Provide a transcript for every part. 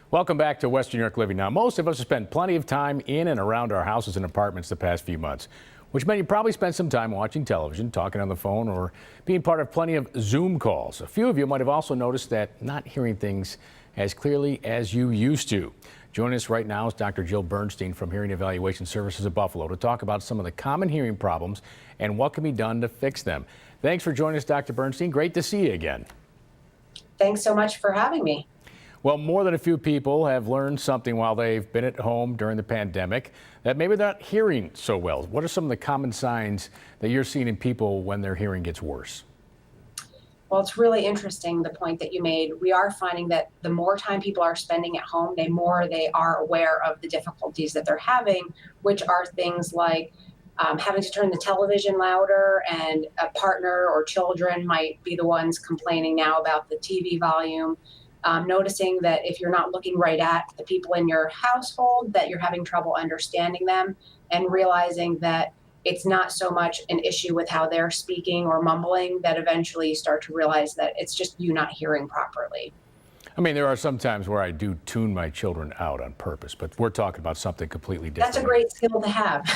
Welcome back to Western New York Living. Now, most of us have spent plenty of time in and around our houses and apartments the past few months, which meant you probably spent some time watching television, talking on the phone, or being part of plenty of Zoom calls. A few of you might have also noticed that not hearing things as clearly as you used to. Joining us right now is Dr. Jill Bernstein from Hearing Evaluation Services of Buffalo to talk about some of the common hearing problems and what can be done to fix them. Thanks for joining us, Dr. Bernstein. Great to see you again. Thanks so much for having me. Well, more than a few people have learned something while they've been at home during the pandemic that maybe they're not hearing so well. What are some of the common signs that you're seeing in people when their hearing gets worse? Well, it's really interesting, the point that you made. We are finding that the more time people are spending at home, the more they are aware of the difficulties that they're having, which are things like having to turn the television louder, and a partner or children might be the ones complaining now about the TV volume. Noticing that if you're not looking right at the people in your household, that you're having trouble understanding them, and realizing that it's not so much an issue with how they're speaking or mumbling, that eventually you start to realize that it's just you not hearing properly. I mean, there are some times where I do tune my children out on purpose, but we're talking about something completely different. That's a great skill to have.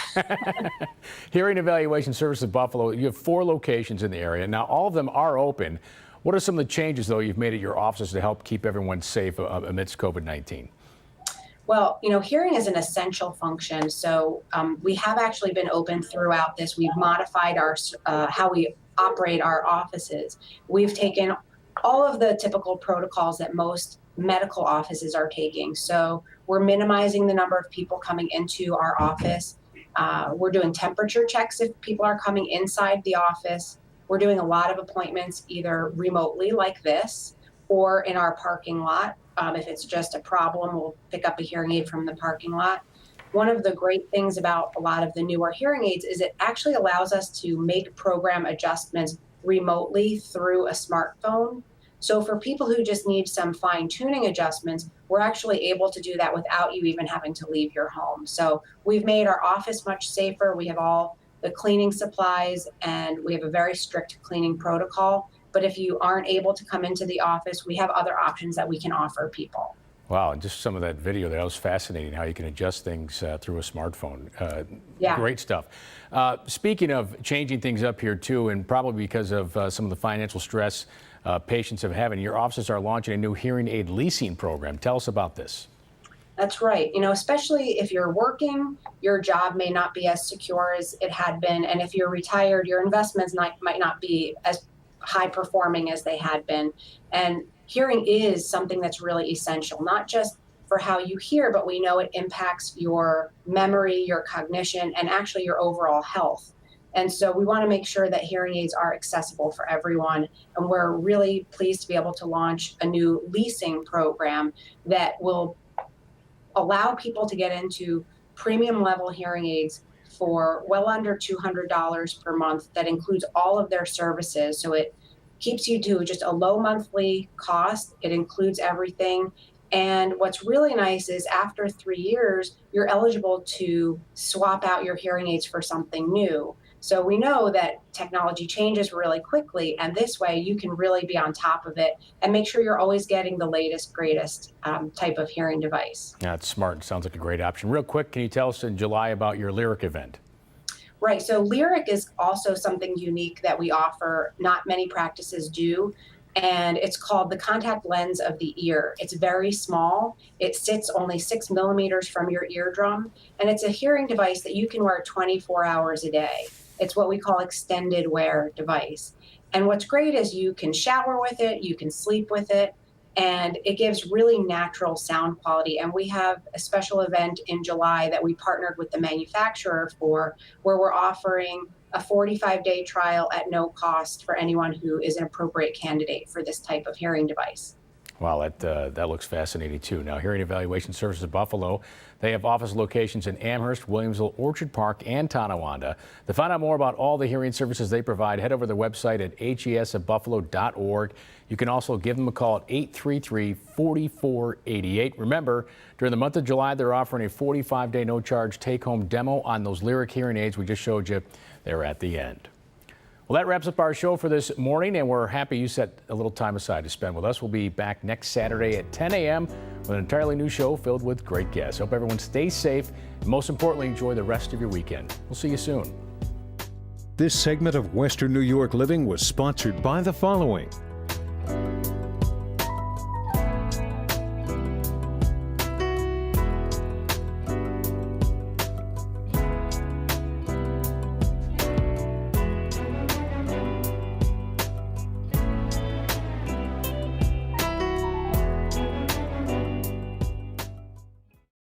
Hearing Evaluation Services of Buffalo, you have 4 locations in the area. Now, all of them are open. What are some of the changes, though, you've made at your offices to help keep everyone safe amidst COVID-19? Well, hearing is an essential function, so we have actually been open throughout this. We've modified our how we operate our offices. We've taken all of the typical protocols that most medical offices are taking. So we're minimizing the number of people coming into our office. We're doing temperature checks if people are coming inside the office. We're doing a lot of appointments either remotely like this or in our parking lot. If it's just a problem, we'll pick up a hearing aid from the parking lot. One of the great things about a lot of the newer hearing aids is it actually allows us to make program adjustments remotely through a smartphone. So for people who just need some fine-tuning adjustments, we're actually able to do that without you even having to leave your home. So we've made our office much safer. We have all the cleaning supplies, and we have a very strict cleaning protocol. But if you aren't able to come into the office, we have other options that we can offer people. Wow, and just some of that video there, that was fascinating, how you can adjust things through a smartphone. Yeah. Great stuff. Speaking of changing things up here, too, and probably because of some of the financial stress patients have had, your offices are launching a new hearing aid leasing program. Tell us about this. That's right. Especially if you're working, your job may not be as secure as it had been. And if you're retired, your investments might not be as high performing as they had been. And hearing is something that's really essential, not just for how you hear, but we know it impacts your memory, your cognition, and actually your overall health. And so we want to make sure that hearing aids are accessible for everyone. And we're really pleased to be able to launch a new leasing program that will allow people to get into premium level hearing aids for well under $200 per month. That includes all of their services. So it keeps you to just a low monthly cost. It includes everything. And what's really nice is after 3 years, you're eligible to swap out your hearing aids for something new. So we know that technology changes really quickly, and this way you can really be on top of it and make sure you're always getting the latest, greatest type of hearing device. Yeah, it's smart. Sounds like a great option. Real quick, can you tell us in July about your Lyric event? Right, so Lyric is also something unique that we offer, not many practices do, and it's called the contact lens of the ear. It's very small. It sits only 6 millimeters from your eardrum, and it's a hearing device that you can wear 24 hours a day. It's what we call extended wear device. And what's great is you can shower with it, you can sleep with it, and it gives really natural sound quality. And we have a special event in July that we partnered with the manufacturer for, where we're offering a 45-day trial at no cost for anyone who is an appropriate candidate for this type of hearing device. Wow, that looks fascinating, too. Now, Hearing Evaluation Services of Buffalo, they have office locations in Amherst, Williamsville, Orchard Park, and Tonawanda. To find out more about all the hearing services they provide, head over to their website at hesofbuffalo.org. You can also give them a call at 833-4488. Remember, during the month of July, they're offering a 45-day no-charge take-home demo on those Lyric hearing aids we just showed you there at the end. Well, that wraps up our show for this morning, and we're happy you set a little time aside to spend with us. We'll be back next Saturday at 10 a.m. with an entirely new show filled with great guests. Hope everyone stays safe, and most importantly, enjoy the rest of your weekend. We'll see you soon. This segment of Western New York Living was sponsored by the following: